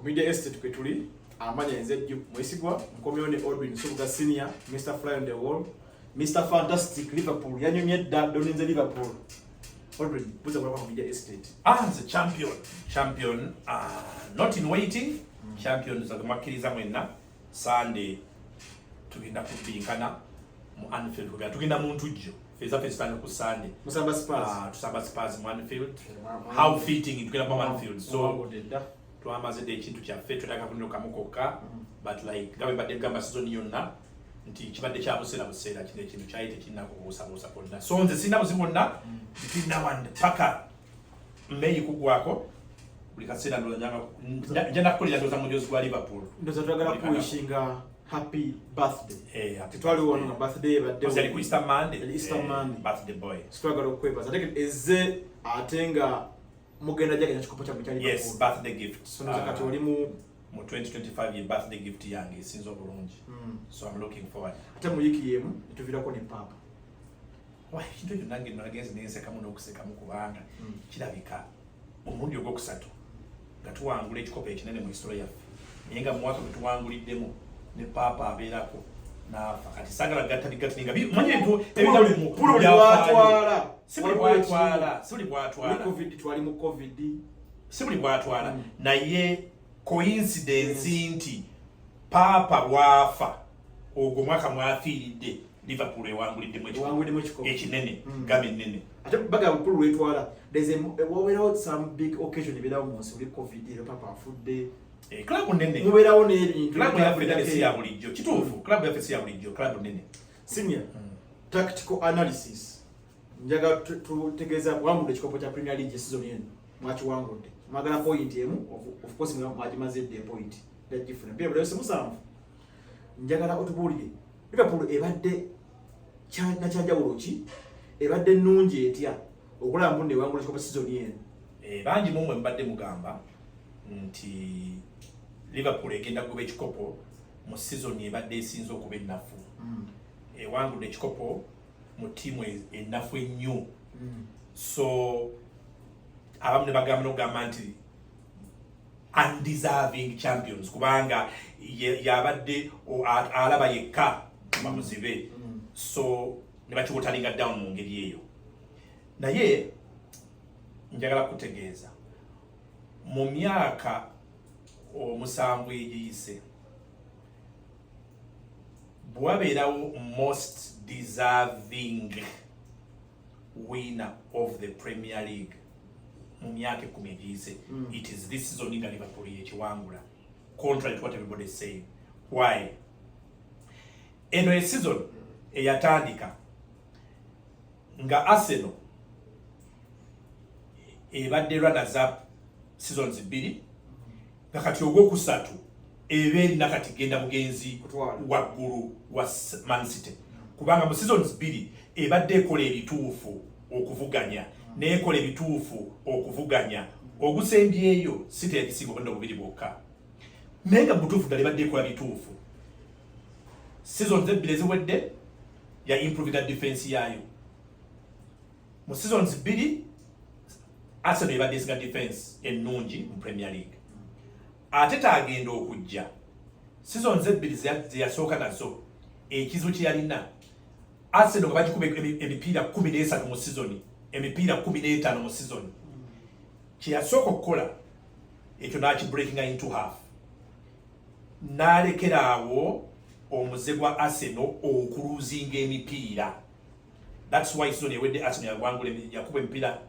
Media estate kwetuli amanya enze mwesigwa mkomyone Odwin Subuga senior Mr. Fly on the Wall Mr. Fantastic Liverpool yanyumye doninze Liverpool Odwin buza kwa media estate the champion not in waiting champion zakumakiriza mwena Sunday tugenda kubinkana mu Anfield kuga tugenda muntu jjo feza festa ku Sunday musamba Spurs tusamba Spurs mu Anfield how fitting tugenda mu Anfield so twamaze de ekintu kyaffe tutaka kunoka mukoka but like gawe badde gamba season yonna nti kibadde kya busera kino ekintu kyayite kinnakubuusa konna so nze sina buzibu bonna between now and paka May kugwako buli kaseera ndolanyanga njana kukolera ndoza mujozi gwa Liverpool ndoza twagala kuwishinga happy birthday titwali wona birthday badde was ku Easter Monday birthday boy twagala okwebaza ateke eze atenga mugenda jaganya chikopo cha mchali yes birthday gift so kati oli mu 2025 ye birthday gift yange sinzo bulungi so I'm looking forward ate mu yiki yemu ituvira ko ne papa why kintu kyo nange nageze nese kama nokuseka mu kubanga kirabika omundi ogwokusatu gatuwangula ekikopo ekinene mu history yaffe yenga mu mwaka tuwanguliddemu ne papa abeerako na fakati sagala gataninga manye nto ebigalo mu pulo bwatwala sibuli bwatwala covid twali mu covid sibuli bwatwala naye coincidence nti papa wafa ogwo mwaka mwafiiridde Liverpool ewangulidde mu ekinene game nene ate baga pulo wetwala there's a some big occasion ibirawo mu nsi covid ile papa afudde club nene muberawo n'ebintu club ya Africa ya bulijjo kituufu club ya FC ya bulijjo club nene senior tactical analysis njaga tutegeeza wangude ekikopo kya Premier League season yenu mwachi wangude magana point emu of course mwajimaze the point that different bia bale semusanvu njagala otubulire Liverpool ebadde kyanja urochi ebadde nungi etya okulaba munne wangule ekikopo season yenu bangi mumwe mbadde mugamba nti Liverpool egenda kuba ekikopo mu season ebadde esinza okuba ennafu wangude ekikopo mu timu ennafu ennyo so abamu ne bagamba nti undeserving champions kubanga yabadde alaba yekka bamuzibe so ne bakibutalinga down mu ngeri eyo naye njagala kutegeeza mu myaka omusanvu egiyise bwabeerawo most deserving winner of the Premier League mu myaka 10 egiyise it is this season nga Liverpool yekiwangula contrary to what everybody is saying why eno e season eyatandika nga Arsenal ebadde runners up seasons 2 nakati ogwokusatu eberi nakati genda mugenzi waggulu wa Man City kubanga mu seasons 2 ebadde ekola ebituufu okuvuganya nekola ebituufu okuvuganya ogusembyeyo City ekisingo kwenda obubiri bwokka nenga butuufu ddala ebadde ekola bituufu seasons 2 eziwedde ya improve the defense yayo mu seasons 2 Arsenal ebadde esinga defense ennungi mu Premier League ate tagenda okujja seasons 2 ziyasooka nazo ekizu kyalina Arsenal bagikuba emipiira 13 mu season emipiira 15 mu season kyasooka okukola ekyo naaki breaking into half nalekeraawo omuze gwa Arsenal okuluzinga emipiira that's why season ewedde Arsenal yawangula yakuba emipiira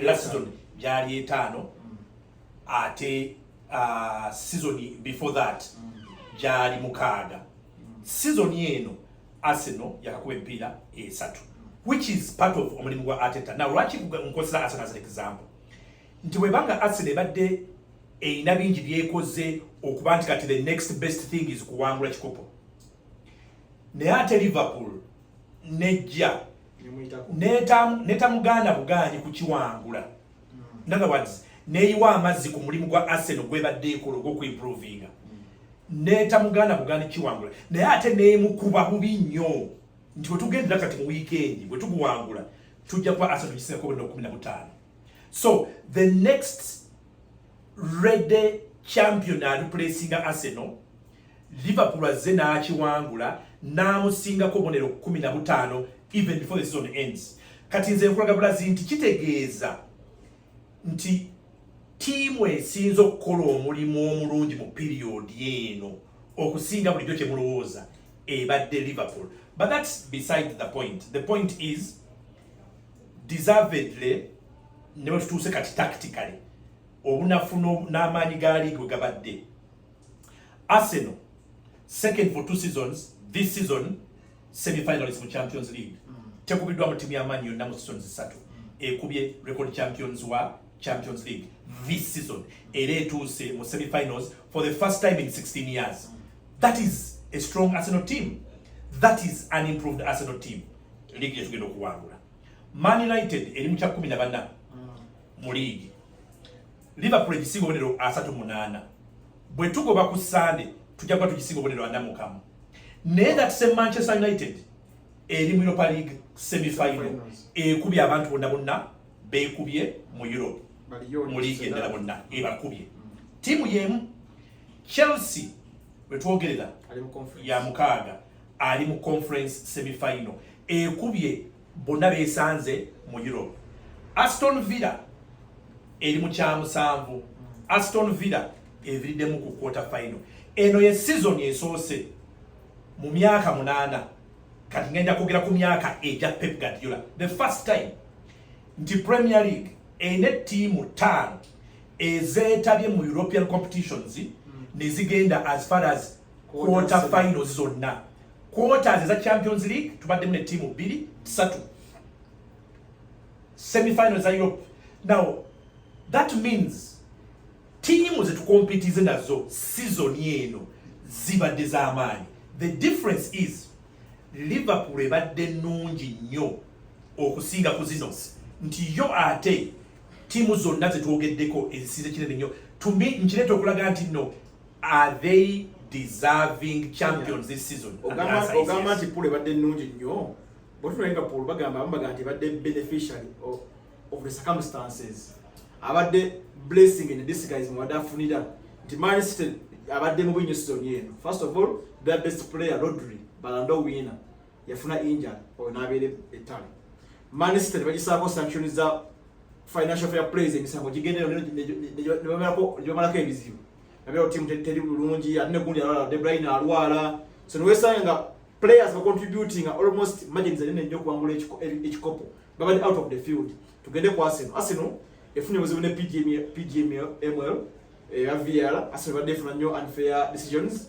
last season gyali 5 ate season before that gyali 6 season yeno Arsenal yakakuba emipiira 3 which is part of omulimu gwa Arteta. Now lwaki nkozesa Arsenal as an example nti webanga Arsenal ebadde eyina bingi byekoze okuba nti kati the next best thing is kuwangula kikopo naye ate Liverpool nejja netamuganda buganyi kukiwangula in other words neyiwa amazzi ku mulimu gwa Arsenal gwebadde ekola ogw'okuimprovinga netamuganda buganyi kiwangula naye ate nemukuba bubi nnyo nti bwe tugendera kati mu weekend bwe tuguwangula tujja kwa Arsenal kisinga ko 15 so the next ready champion replacing Arsenal. Liverpool azze n'akiwangula n'amusingako obonero 15 even before the season ends. Kati nze nkulaga Brazil nti kitegeeza nti tiimu esinza okukola omulimu omulungi mu period eno okusinga bulijjo kye mulowooza ebadde Liverpool. But that's beside the point. The point is deservedly ne tutuuse kati tactically obunafu n'amaanyi ga league we gabadde. Arsenal second for 2 seasons, this season semi-finalists mu Champions League. Tekubiddwa mu timu y'amaanyi yonna mu seasons 3. Ekubye record champions wa Champions League this season. Era etuuse mu semi-finals for the first time in 16 years. That is a strong Arsenal team. That is an improved Arsenal team. League yetugenda okuwangula. Man United eri mu kya 14 mu league. Liverpool egisinga obonero 38. Bwe tugoba ku Sunday tujja kuba tugisinga obonero 41. Naye that same Manchester United eri mu Europa League semi-final ekubye abantu bonna beekubye mu Europe mu league endala bonna ebakubye. Tiimu yemu Chelsea bwe twogerera ya mukaaga ali mu conference semi-final ekubye bonna beesanze mu Europe. Aston Villa eri mu kya 7. Aston Villa eviridde mu quarter final. Eno ye season esoose mu myaka 8 kati ngenda kwogera ku myaka eja Pep Guardiola. The first time nti Premier League ene tiimu 5 ezeetabye mu European competitions ne zigenda as far as quarter finals zonna. Quarters za Champions League tubadde mu tiimu 2-3. Semi-finals za Europe. Now that means tiimu zetukompitize nazo season yeno zibadde z'amaanyi. The difference is Liverpool ebadde nnungi nnyo okusinga ku zino nti yo ate tiimu zonna zetwogeddeko ezisize kinene nnyo. To me nkireeta okulaga nti no, are they deserving champions this season? Ogamba nti Pool ebadde nnungi nnyo. Bwetulenga Pool bagamba nti ebadde beneficiary of the circumstances. Abadde blessing in disguise mu wadafunira nti Man City abadde mu binyo season yeno. First of all, their best player Rodri Ballon d'Or winner yafuna injury n'abeere ettale. Man City bagisaako sanctions za financial fair play emisango gigendera ne bamalako ebizibu. Nabyo team teri bulungi ate gundi alwala De Bruyne alwala. So niwesanga players are contributing almost margins ene nnyo kuwangula ekikopo. Babadde out of the field. Tugende ku Arsenal. Arsenal efunye buzibu ne PGML ya VAR. Arsenal badde efuna nnyo unfair decisions.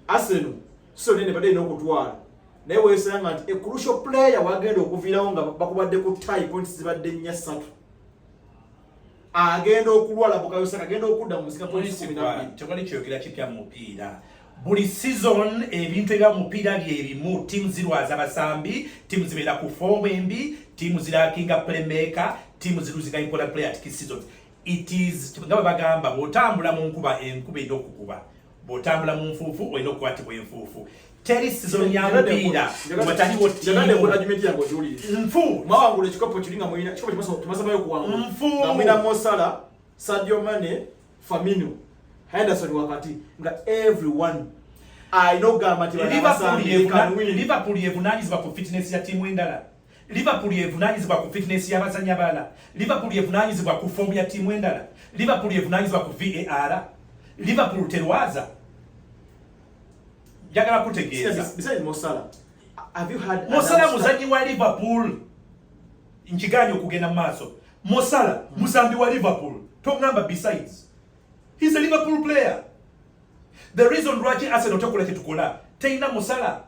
Arsenal so nene badde n'okutwala. Naye weesanga nti a crucial player wagenda okuviirawo nga bakubadde ku tie points zibadde 4-3. Agenda okulwala Bukayo Saka agenda okudda mu musika points 12. Tewali kyogera kipya mu mupiira. Buli season ebintu ebya mupiira byebimu. Tiimu zirwaza abasambi, tiimu zibeera ku form embi, tiimu zirakinga playmaker, tiimu ziruzinga important player at key seasons. It is nga bagamba bw'otambula mu nkuba enkuba erina okukuba. Bw'otambula mu nfuufu olina okukwatibwa enfuufu. Teri season ya mupiira wataliwo nfu mwawangula ekikopo kiringa mwina ekikopo kimasabayo okuwangula nga mwina Mo Salah, Sadio Mane, Firmino, Henderson wakati nga everyone ayinogamba nti Liverpool yevunaanyizibwa ku fitness ya tiimu endala. Liverpool yevunaanyizibwa ku fitness y'abazannyi abalala. Liverpool yevunaanyizibwa ku form ya tiimu endala. Liverpool yevunaanyizibwa ku VAR. Liverpool terwaza. Jagala kutegeeza. Besides Mo Salah, have you had Mo Salah muzannyi wa Liverpool? Nkigaanyi okugenda mu maaso. Mo Salah musambi wa Liverpool. Tongamba besides. He's a Liverpool player. The reason lwaki Arsenal tekola kyetukola teina Mo Salah.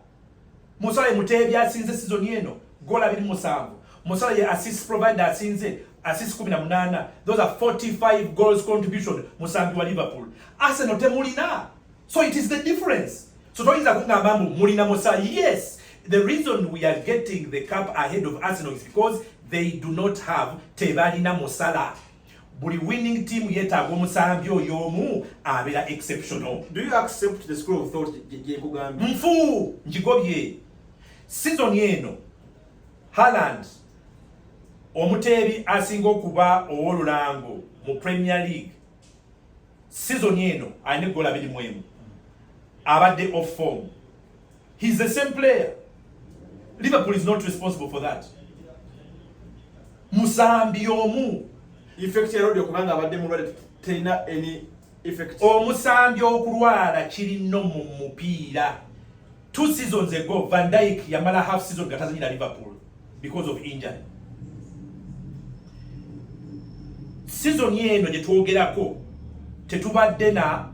Mo Salah ye muteebi asinze season yeno gola 27. Mo Salah ye assist provider asinze assist 18. Those are 45 goals contribution musambi wa Liverpool. Arsenal temulina. So it is the difference. So toyinza kungamba mbu mulina Mo Salah. Yes, the reason we are getting the cup ahead of Arsenal is because they do not have tebalina Mo Salah. Buli winning team yetaaga omusambi oyo omu abeera exceptional. Do you accept the school of thought gye kugambye? Nfu njigobye. Season yeno Haaland omuteebi asinga okuba ow'olulango mu Premier League season eno ayine goal 21 abadde off form. He's the same player. Liverpool is not responsible for that. Musambi omu effect ya rodio kubanga abadde mulwale terina any effect. Omusambi okulwala kirino mu mupiira. 2 seasons ago Van Dijk yamala half season gatazanyira Liverpool because of injury. Season yeno gye twogerako tetubadde na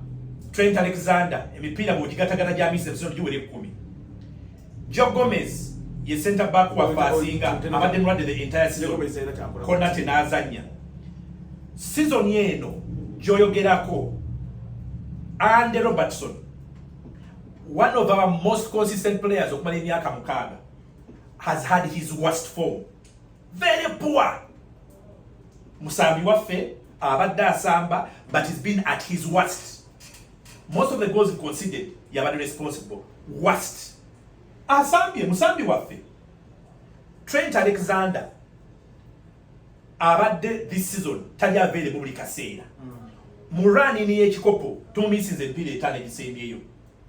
Trent Alexander emipiira bw'ogigatagata gya mise season giwere 10. Joe Gomez ye center back wa fasinga abadde mulwadde the entire season kona tenazanya. Season yeno gyoyogerako Andy Robertson, one of our most consistent players okumala emyaka 6, has had his worst form. Very poor. Musambi waffe abadde asamba, but he's been at his worst. Most of the goals he conceded yabadde responsible. Worst. Asambye musambi waffe. Trent Alexander abadde this season tali available buli kaseera. Murani y'ekikopo tumisize empira 5 egisembyeyo.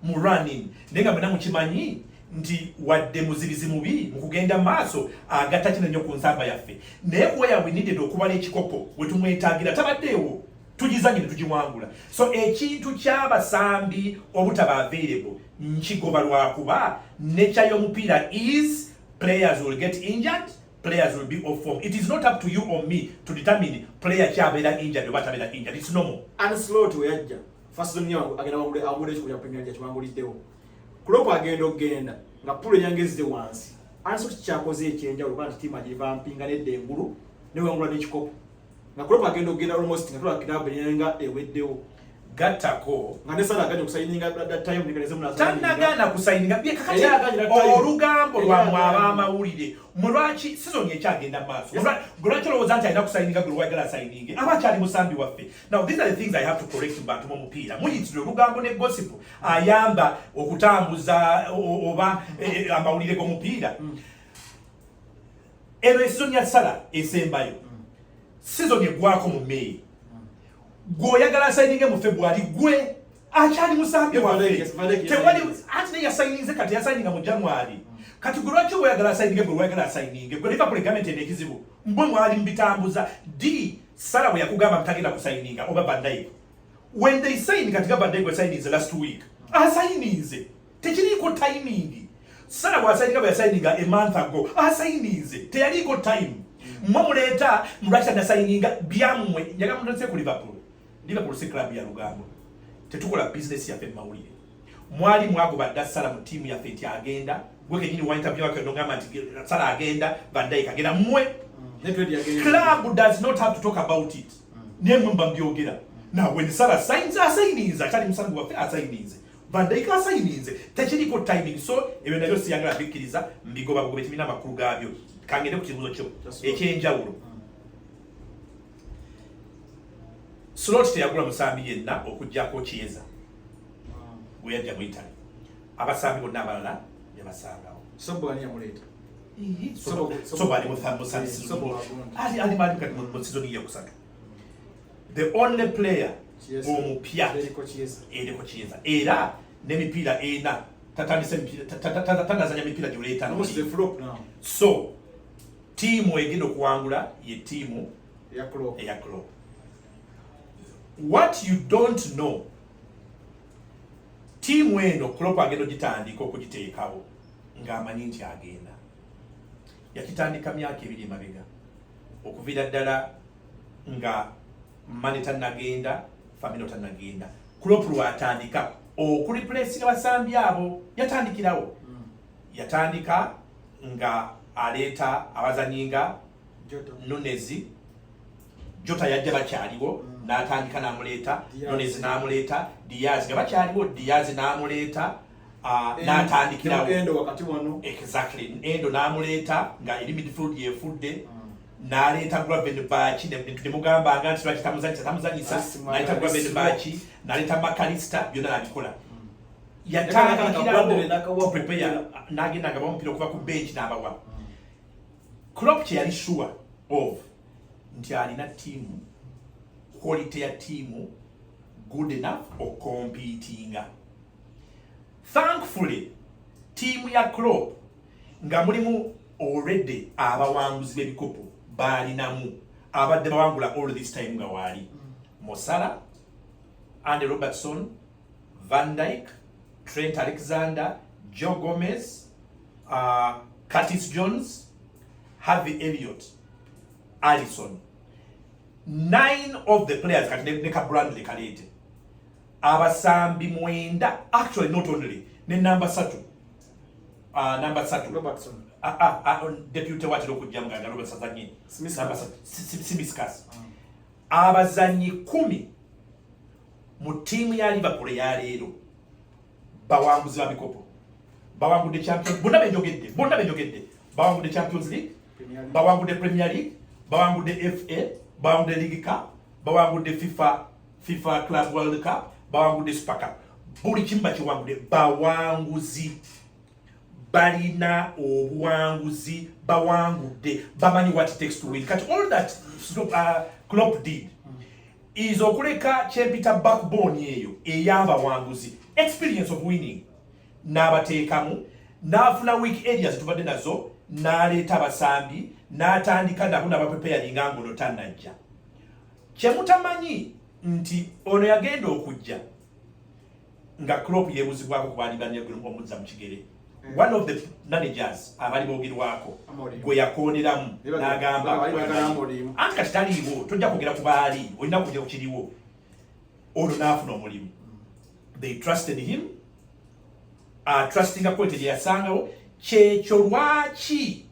Murani nenga bana mukimanyi nti wadde muzibizi mubi mukugenda maaso agata kino nnyo ku nsamba yaffe. Naye where we needed okubala ekikopo we tumwetagira tabaddeewo tugizanye ne tugiwangula. So ekintu ky'abasambi obutaba available nkigoba lwakuba nature y'omupiira is players will get injured, players will be off form. It is not up to you or me to determine player kyabera injured or batabera injured. It's normal. And slow to yajja. First zone yangu agenda wangule ekikuya Premier League kyanguliddewo. Klopp agenda ogenda nga pulo yangezze wansi. Anso kyakoze ekyenja olubanga team agiva mpinga nedde engulu ne wangula n'ekikopo. Nga Klopp agenda ogenda almost nga tula club yenga eweddewo. Gattako nga nesala agenda kusayininga that time nikaleze muna tanagana kusayininga bye kakati olugambo lwa mwaba amawulire mulwaki season yekyagenda maaso mulwaki olowooza nti alina kusayininga gwe lwagala asayininge abakyali musambi waffe. Now these are the things I have to correct bantu mu mupiira muyitire olugambo ne gossip ayamba okutambuza oba amawulire g'omupiira. Eno season ya Sala esembayo season egwako mu May goyagala signing mu February gwe akyali musambi waffe tewali ati ne yasayininze kati yasayininga mu January kati gwe lwaki oyagala signing gwe oyagala signing gwe Liverpool government enekizibu mbwe mwali mbitambuza di Sala bwe yakugamba mutagenda kusayininga oba Van Dijk when they sign kati Van Dijk signing last week asayininze tekiriko timing. Sala bwe asayininga bwe yasayininga a month ago asayininze teyaliko time mmuleta mulwaki na signinga byamwe nyagamutse ku Liverpool si club ya lugambo. Tetukola business ya fema mawulire. Mwali mwagoba Sala mu team ya feti agenda. Gwe kenyini wa interview wake ndongama nti Sala agenda, Van Dijk agenda mwe. Club does not have to talk about it. Nemwe mbyogera. Now when Sala signs asayiniza atali musangu wa asayinize. Van Dijk asayinize. Tekiriko timing so ebyo nabyo siyagala bikiriza mbigoba gobe timina makuru gabyo. Kangende ku kibuzo kyo ekyenjawulo. Slot teyagula musambi yenna okujjako Chiesa. Gwe yajja mu Italy. Abasambi bonna abalala yabasangawo. Sobo ani yamuleta. Sobo ali muthambo sansi. Ali mali kati mu season ya kusatu. The only player omupya eriko Chiesa. Era n'emipiira ena tatandise tatandazanya mipiira gyoleta no. Almost the flop now. So team egenda okuwangula ye team ya Klopp. What you don't know, team eno Klopp agenda gitandika okugiteekawo ng'amanyi nti agenda. Yakitandika myaka 2 emabega okuviira ddala nga Mane tannagenda, Firmino tannagenda. Klopp lwatandika okureplacinga basambi abo yatandikirawo. Yatandika nga aleeta abazanyinga Nunez, Jota yajja bakyaliwo n'atandika n'amuleeta Nunez n'amuleeta Diaz nga bakyaliwo Diaz n'amuleeta n'atandikirawo Endo wakati wano exactly Endo n'amuleeta nga eri midfield yefudde n'aleeta Gravenberch ne mugamba nga nti lwaki tamuzanyisa n'aleeta Gravenberch n'aleeta McAllister byonna n'abikola yatandikirawo prepare n'agenda nga bamupiira okuva ku bench n'abawa. Klopp kye yali sure of nti alina team quality ya team good enough or competing. Thankfully, team ya Klopp nga mulimu already abawanguzi b'ebikopo balinamu abadde bawangula all this time nga wali Mo Salah, Andy Robertson, Van Dijk, Trent Alexander, Joe Gomez, Curtis Jones, Harvey Elliott, Alisson. 9 of the players Neka Bradley Kalete. Abasambi mwenda, actually not only, ne number 3. Number 3. Robertson. Deputy watiro kujjanga nga Robertson zanyi. Simiskas. Abazanyi 10 mu timu ya Liverpool ya leero. Bawanguzi ba bikopo. Bawangudde Champions, bonna benjogedde. Bawangudde Champions League, bawangudde Premier League, bawangudde FA, bawangudde League Cup, bawangudde FIFA Club World Cup, bawangudde Super Cup. Buli kimu bakiwangudde. Bawanguzi balina obuwanguzi, bawangudde, bamanyi what it takes to win. Kati all that Klopp did is okuleka kyempita backbone eyo ey'abawanguzi, experience of winning, n'abateekamu, n'afuna weak areas tubadde nazo, n'aleeta abasambi, n'atandika nabo n'abapreparinga ngono tannajja. Kyemutamanyi nti ono yagenda okujja nga Klopp yeebuzibwako ku baali banne omuzza mu kigere. One of the managers abali boogerwako gwe yakooneramu n'agamba anti kati taliiwo, tojja kwogera ku baali, olina kujja ku kiriwo. Ono n'afuna omulimu. They trusted him. Trusting a quality yasangawo, kyekyo lwaki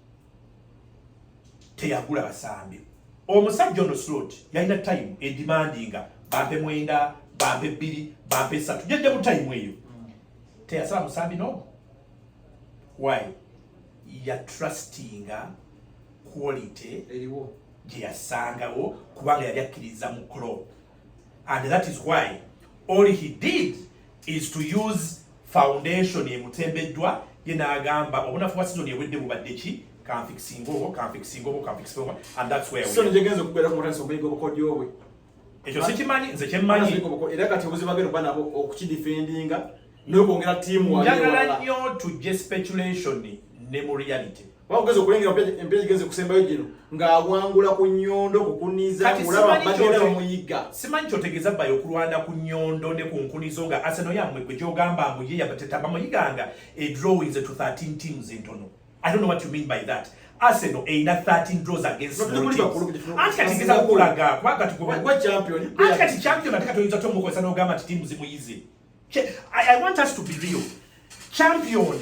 teyagula basambi. Omusajja ono Slot yalina time edemandinga bampe 9, bampe 2, bampe 3. Jjajja mu time eyo teyasaba musambi no. Why? Ya trusting quality eriwo gye yasangawo kubanga yali akkiriza mu Klopp. And that is why all he did is to use foundation emutembeddwa ye n'agamba obunafu bwa season ewedde bubadde ki, kanfixingo, and that's where so njegenze okubeera ku mutansi omuyiga obukodyo bwe. Ekyo sikimanyi, nze kyemmanyi era kati obuzibu bagenda okuba nabo okukidefendinga n'okwongera tiimu wali njagala nnyo tujje speculation ne mu reality. Wageze okulengera empya gigenze kusembayo gino ng'awangula ku nnyondo kukuniza kulaba bagenda bamuyiga. Simanyi kyotegeeza bbayo okulwana ku nnyondo ne ku nkunizo nga Arsenal yammwe gwe gyogamba mbu ye yabateta bamuyiganga a draw is to 13 teams entono. I don't know what you mean by that. Arsenal erina 13 draws against small teams. Anti kategeeza kukulaga kubanga tukubwa champion. Anti kati champion ataka toyinza tomukozesa n'ogamba nti tiimu zimuyize. I want us to be real. Champion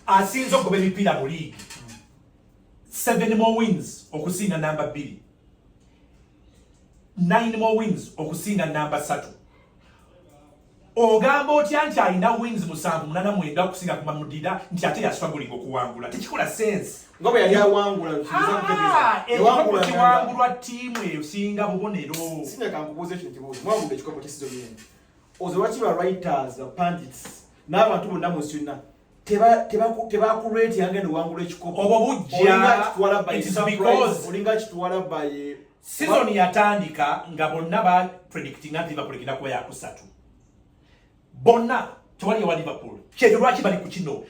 asinza okugoba emipiira mu league 7 more wins okusinga number 2, 9 more wins okusinga number 3. Ogamba otya nti alina wins 7-8 okusinga ku Mamudira nti ate ya struggling okuwangula. Tekikola sense. Ngoba yali awangula kiwangulwa tiimu eyo singa bubonero. Singa kankubuuza ekyo kibuuzo. Mwangudde ekikopo kya season eno. Ozolwaki ba writers, ba pundits n'abantu bonna mu sina teba ku rate yagenda wangula ekikopo. Obwo bujja it is because olinga kitwala by season yatandika nga bonna ba predicting nti Liverpool kina kwa ya 3. Bonna tewali wa Liverpool. Kyekyo lwaki bali ku kino.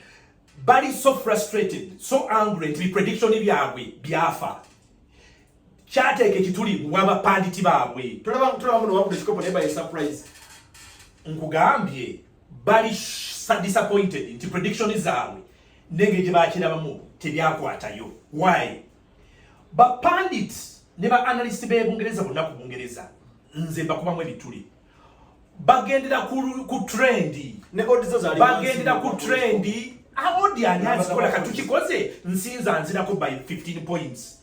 Bali so frustrated, so angry nti prediction byabwe byafa. Kyateeka ekituli mu abapanditi baabwe. Tulaba muno wangula ekikopo ne by surprise. Nkugambye bali disappointed nti prediction zaabwe nenge gye bakirabamu tebyakwatayo. Why? Ba pundits ne ba analyst be Bungereza bonna ku Bungereza nze mbakubamu ebituli bagendera ku trendi ne odds zali bagendera ku trendi aodi anyazi kola katukikoze nsinza nzirako by 15 points.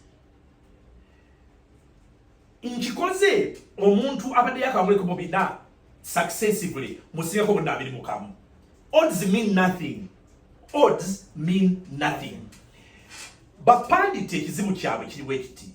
Nkikoze omuntu abadde yakawuleko mu bina successively musingako bonna 21. Odds mean nothing. Odds mean nothing. Bapanditi ekizibu kyabwe kiriwo ekiti.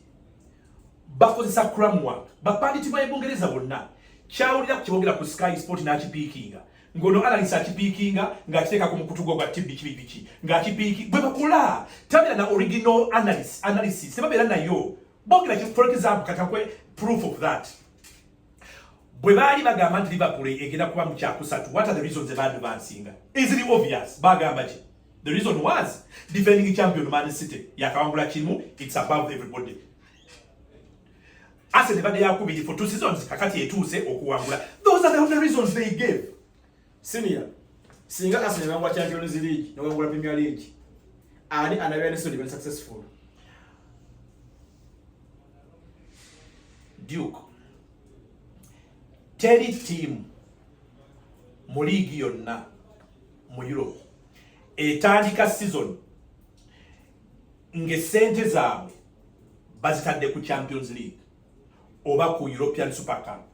Bakozesa cramwork. Bapanditi ba Bungereza bonna kyawulira kukibogera ku Sky Sport n'akipiikinga. Ngono analyst akipiikinga ng'akiteeka ku mukutu gwa tibi kibibiki. Ng'akipiiki bwe bakola. Tabira na original analysis. Sebabeera nayo. Bogera for example katakwe proof of that. bwe baali bagamba nti Liverpool egenda kuba mu kyakusatu, what are the reasons they advancing? Easily obvious. Bagamba ki? The reason was defending champion Man City yakawangula kimu, it's above everybody. Arsenal bade yakubiri for 2 seasons kakati etuuse okuwangula. Those are the only reasons they gave. Senior, singa Arsenal bangwa Champions League, no bangwa Premier League. Ani anabya so been successful. Duke. Teri team mu league yonna mu Europe etandika season nge sente zaabwe bazitadde ku Champions League oba ku European Super Cup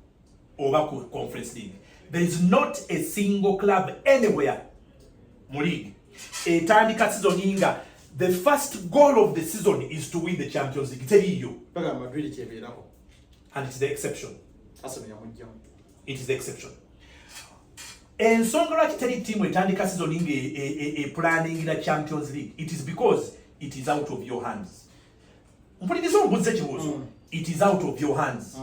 oba ku Conference League. There is not a single club anywhere mu league etandika season inga the first goal of the season is to win the Champions League. Teriyo. Baga Madrid cheberako. And it's the exception. Arsenal yamujjamu. It is the exception. Ensonga lwaki teri team etandika season inge planning the Champions League, it is because it is out of your hands. Mpuliriza ombuze kibuuzo. It is out of your hands.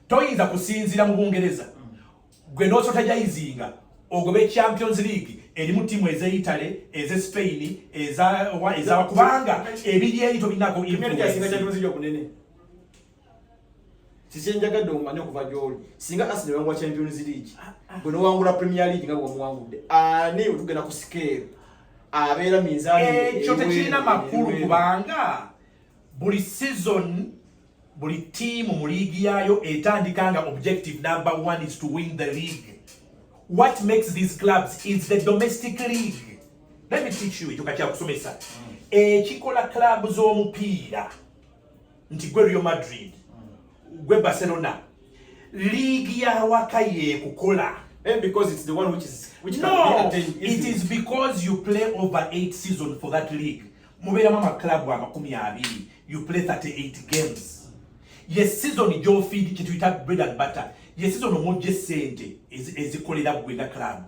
Toyinza kusinzira mu Bungereza. Gwe n'osotajayizinga ogobe Champions League erimu timu eze Italy, eze Spain, eza kubanga ebiri eyito binako influence. Sisenjagadde omanye okuva gy'oli. Singa Arsenal bangwa Champions League, bwe n'owangula Premier League nga bw'omuwangudde, ani otugenda ku scale abeera minzaani ekyo tekirina makulu kubanga buli season buli team mu league yayo etandikanga objective number 1 is to win the league. What makes these clubs is the domestic league. Let me teach you ekyo kakya kusomesa. Ekikola club z'omupiira nti gwe Real Madrid, gwe Barcelona, league ya wakaye kukola. And because it's the one which no, can be attained. It is because you play over 8 seasons for that league. Mubera mama club wa makumi abiri, you play 38 games. Yes, season jo feed kituyita bread and butter. Yes, season omoje sente ezikolera bwenga club.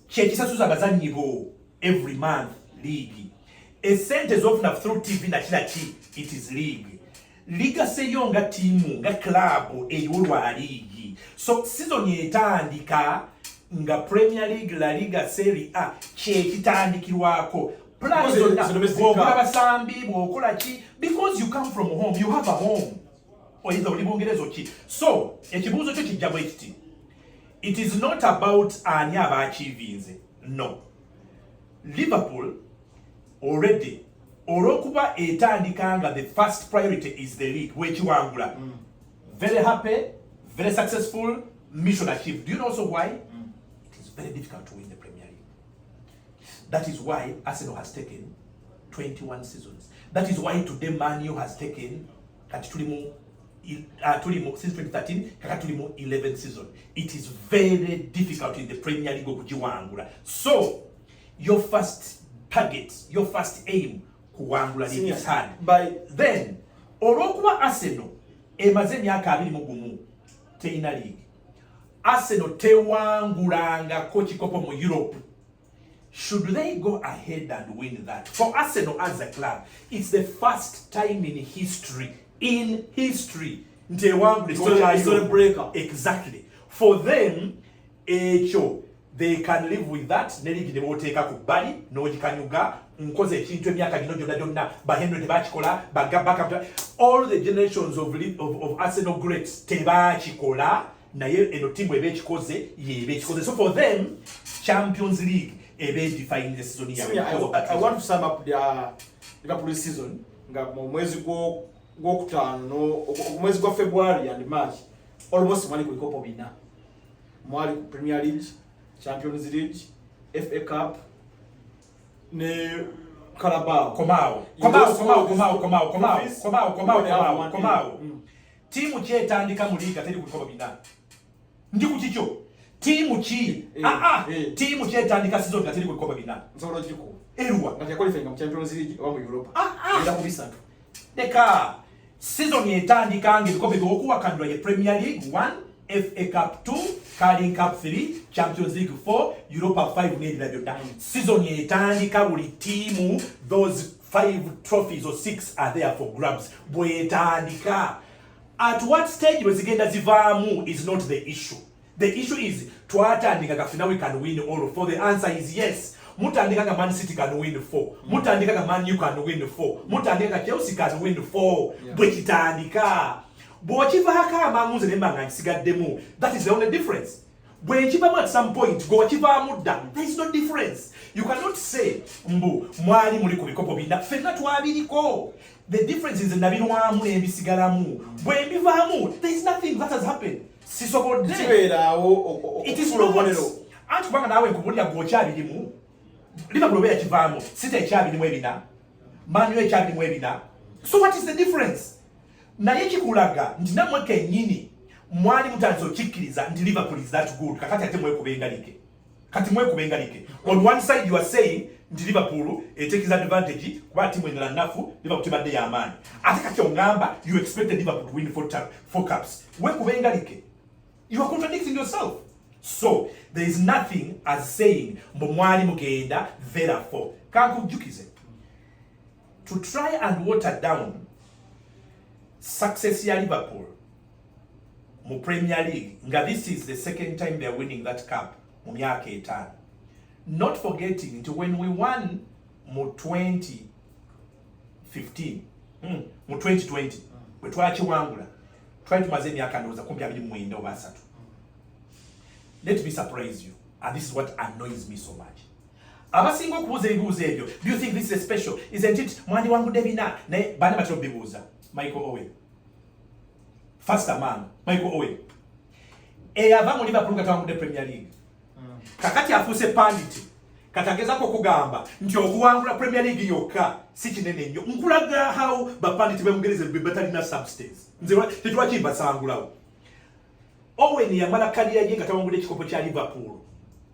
Kyekisasuza abazanyi bo every month league. A sente zofuna through TV na kila ki, it is league. Liga seyo nga timu nga club eyolwa league. So season etandika nga Premier League, La Liga, Serie A kyekitandikirwako. Plus ogula basambi bwokola ki because you come from home, you have a home. Oyinza oli Bungereza ki. So ekibuuzo kyo kijja bwe kiti. It is not about ani abaachivinze. No. Liverpool already olwokuba etandikanga the first priority is the league wekiwangula. Very happy, very successful, mission achieved. Do you know also why? It is very difficult to win the Premier League. That is why Arsenal has taken 21 seasons. That is why today Man U has taken since 2013 kakatulimo 11 season. It is very difficult in the Premier League okujiwangula. So your first target, your first aim kuwangula league is hard. By then olwokuba Arsenal emaze emyaka 21 teina league, Arsenal tewangulanga kikopo mu Europe. Should they go ahead and win that? For Arsenal as a club, it's the first time in history historic breaker. Exactly. For them, they can live with that. Neligi ne boteka ku bali no jikanyuga nkoze ekintu emyaka gino gyonna ba Henry tebakikola bagabaka all the generations of Arsenal greats tebakikola naye eno timu ebekikoze yebekikoze. So for them, Champions League define the season year. I want to sum up the Liverpool season nga mu mwezi gw'okutaano omwezi gwa February and March almost mwali ku bikopo bina. Mwali ku Premier League, Champions League, FA Cup ne Carabao. Komao. Timu kyetandika mu liga teri ku bikopo bina. Ndi ku kikyo. Timu ki? Timu kyetandika season nga teri ku bikopo bina. Nsolo jiko. Erwa. Nga qualifying mu Champions League oba mu Europa. Era ku bisatu. Deka season yetandika nge bikopo byokuwakandwa ye Premier League 1, FA Cup 2, Carling Cup 3, Champions League 4, Europa 5 n'ebirala byonna. Season yetandika buli timu, those 5 trophies or 6 are there for grabs. Bwetandika At what stage was zigenda zivaamu is not the issue. The issue is twatandika kafina we can win all. For the answer is yes. Mutandika ka Man City can win 4. Mutandika ka Man U can win 4. Mutandika ka Chelsea can win 4. Bwe kitandika. Bw'okivaako amanguze ne mbanga nsigaddemu. That is the only difference. Bwe nkivamu at some point, gw'okivaamu dda. There is no difference. You cannot say, mbu, mwali muli ku bikopo bina. Ffenna twabiriko. The difference is nabirwamu n'ebisigalamu. Bwe mbivaamu, there is nothing that has happened. Sisobodde. It is not. Anti kubanga naawe nkubulira gw'okyabirimu. Liverpool obeera kivaamu. City ekyabirimu ebina. Man U ekyabirimu ebina. So what is the difference? Naye kikulaga nti namwe kennyini mwali mutandise okikkiriza nti Liverpool is that good. Kakati ate mwekubengalike. Kati mwekubengalike. On one side you are saying nti Liverpool takes advantage kuba timu endala nnafu, Liverpool tibadde y'amaanyi. Ate kati ongamba you expected Liverpool to win 4 cups. Mwekubengalike. You are contradicting yourself. So there is nothing as saying mbu mwali mugenda therefore. Kankujjukize. To try and water down success ya Liverpool mu Premier League, nga this is the second time they are winning that cup mu myaka 5. Not forgetting to when we won mu 2015 mu 2020 bwe twakiwangula twali tumaze emyaka ndowooza kumpi 29 oba 3. Let me surprise you, and this is what annoys me so much. Abasinga okubuuza ebibuuzo ebyo, do you think this is special? Isn't it mwandi wangudde bina naye bani batera bibuuza? Michael Owen. Faster man, Michael Owen. Eyava mu Liverpool katawangudde Premier League. Kakati afuuse panditi. Katagezako kugamba nti okuwangula Premier League yokka si kinene nnyo. Nkulaga how bapanditi bemugereze bebatalina substance. Nze tetwaki basangulawo. Owen yamala kaliya ye katawangudde ekikopo kya Liverpool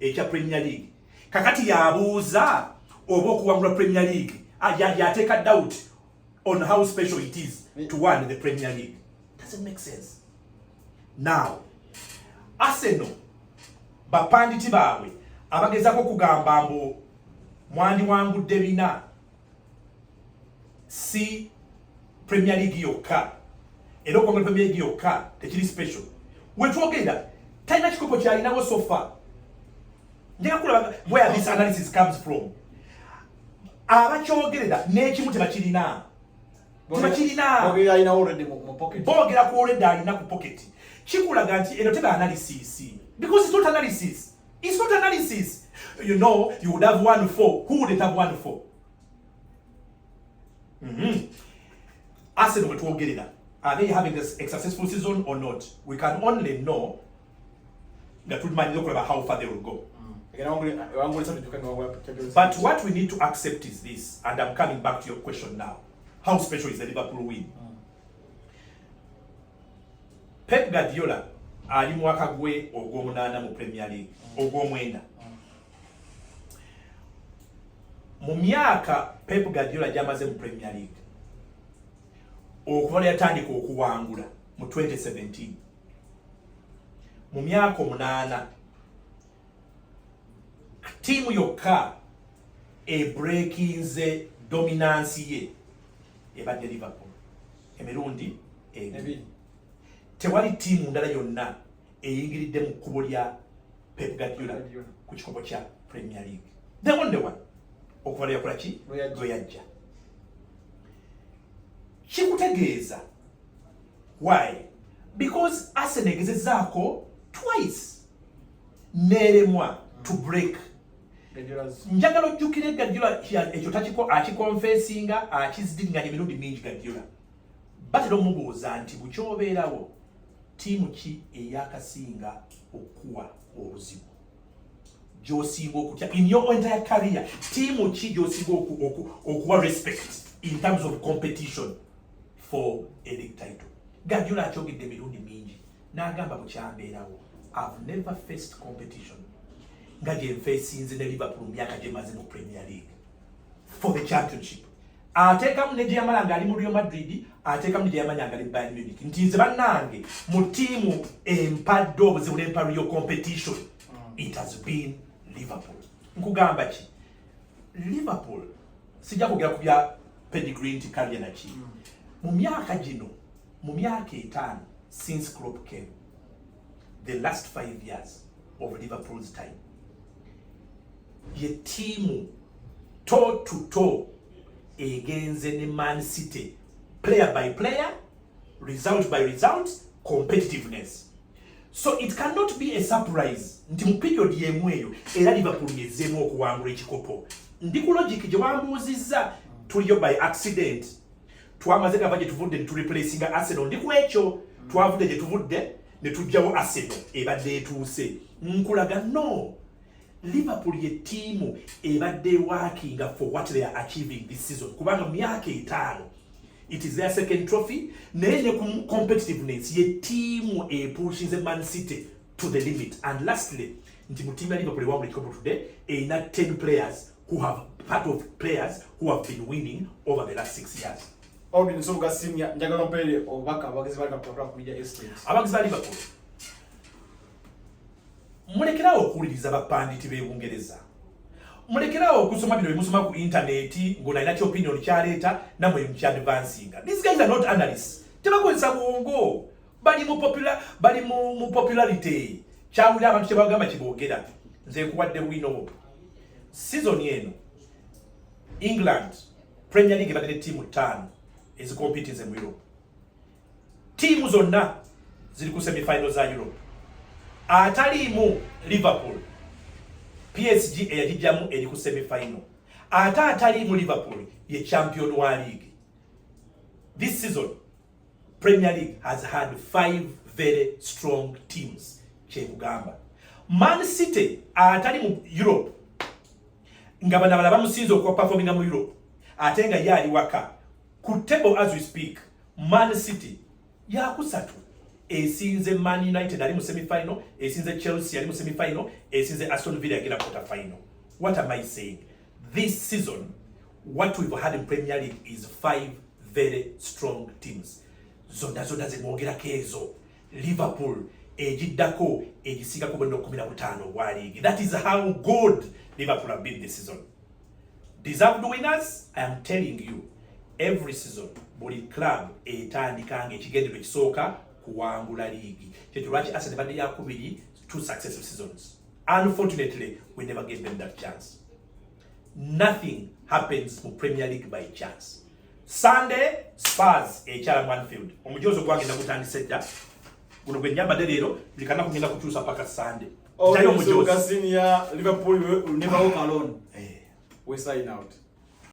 ekya Premier League. Kakati yabuuza oba okuwangula Premier League. Yateeka doubt on how special it is to win the Premier League. Doesn't make sense. Now, Arsenal, bapanditi baabwe abagezako kugamba mbu mwandi wangudde bina si Premier League yokka. Era okwangula Premier League yokka tekiri special. Wetwogenda talina kikopo kyalinawo so far. Njagala kulaba where this analysis comes from. Abakyogerera n'ekimu tebakirina. Bogera alina already mu pocket. Bogera ku already alina ku pocket. Kikulaga nti eno teba analysis. Because it's not analysis. It's not analysis. You know, you would have 1-4. Who would have 1-4? Arsenal wetwogerera. Are they having a successful season or not? We can only know that we might look about how far they will go. But what we need to accept is this, and I'm coming back to your question now. How special is the Liverpool win? Pep Guardiola ali mwaka gwe ogw'omunaana mu Premier League, ogw'omwenda. Mu myaka Pep Guardiola gy'amaze mu Premier League, okuva yatandika okuwangula mu 2017, mu myaka 8 tiimu yokka ebreakinze dominance ye ebadde Liverpool emirundi ebiri. Tewali tiimu ndala yonna eyingiridde mu kkubo lya Pep Guardiola ku kikopo kya Premier League. The only one okuva yakola ki gwe yajja. Kikutegeeza why? Because Arsenal egezezaako twice neremwa to break. Njagala ojjukire Guardiola ekyo akikonfesinga akizidinganya emirundi mingi Guardiola. Batera omubuuza nti bukyobeerawo tiimu ki eyakasinga okuwa obuzibu gy'osinga okutya in your entire career? Tiimu ki gy'osinga okuwa respect in terms of competition for a league title? Guardiola akyogedde emirundi mingi n'agamba bukyambeerawo, I've never faced competition nga gye nfeesinze ne Liverpool myaka gye maze mu Premier League for the championship. Ateekamu ne gye yamala ng'ali mu Real Madrid, ateekamu ne gye yamanya ng'ali mu Bayern Munich. Nti nze bannange mu tiimu empadde obuzibu n'empa Real competition, it has been Liverpool. Nkugamba ki? Liverpool sijja kwogera ku bya pedigree nti kalya naki. Mu myaka gino mu myaka 5 since Klopp came, the last 5 years of Liverpool's time, ye team toe to toe against any Man City, player by player, result by result, competitiveness. So it cannot be a surprise nti mu period yemweyo era Liverpool yezeemu okuwangula ekikopo. Ndi ku logic gye wambuuzizza tuliyo by accident. Twamaze gava gye tuvudde to replacing Arsenal. Ndi ku ekyo twavudde gye tuvudde ne tujjawo Arsenal ebadde etuuse. Nkulaga no. Liverpool ye team ebadde working for what they are achieving this season. Kubanga mu myaka 5 it is their second trophy. Nene competitiveness ye team pushes Man City to the limit. And lastly, ntimu team ya Liverpool wamwe chikopo today ina 10 players who have been winning over the last 6 years. Obi nsobuka senior njagala mpere obaka abagizi bali ku media estate. Abagizi bali Liverpool. Mulekerawo okuwuliriza bapanditi b'Ebungereza. Mulekerawo okusoma bino bimusoma ku internet ng'olina kyo opinion kyaleeta namwe mukya-advancing. These guys are not analysts. Tebakozesa bwongo. Bali mu popularity. Kyawulira abantu kye bagamba kiboogera. Nze nkuwadde bwino. Season eno England Premier League badde team 5 ezikompitize mu Europe. Team zonna ziri ku semi-final za Europe. Atalimu Liverpool, PSG eyajijjamu eri ku semi-final. Atalimu Liverpool ye champion wa league. This season Premier League has had 5 very strong teams. Kyekugamba Man City atalimu Europe nga bana bamusinze okuwa performinga mu Europe ate nga yali waka ku table as we speak. Man City yakusatu esinze Man United ali mu semi-final, esinze Chelsea ali mu semi-final, esinze Aston Villa agenda quarter final. What am I saying? This season what we've had in Premier League is 5 very strong teams. Zonda zemwogerako ezo. Liverpool ejiddako egisinga ku 15 wa league. That is how good Liverpool have been this season. Deserved winners? I am telling you, every season buli club etandikanga ekigendero ekisooka kuwangula league. Kyekirwaki Arsenal badde yakubiri 2 successive seasons. Unfortunately, we never gave them that chance. Nothing happens in Premier League by chance. Sunday, Spurs ekyala Anfield. Omujozo gwagenda kutandise dda. Guno gwe nyamba leero likana kugenda kukyusa paka Sunday. Oh, so Liverpool will never walk alone. We sign out.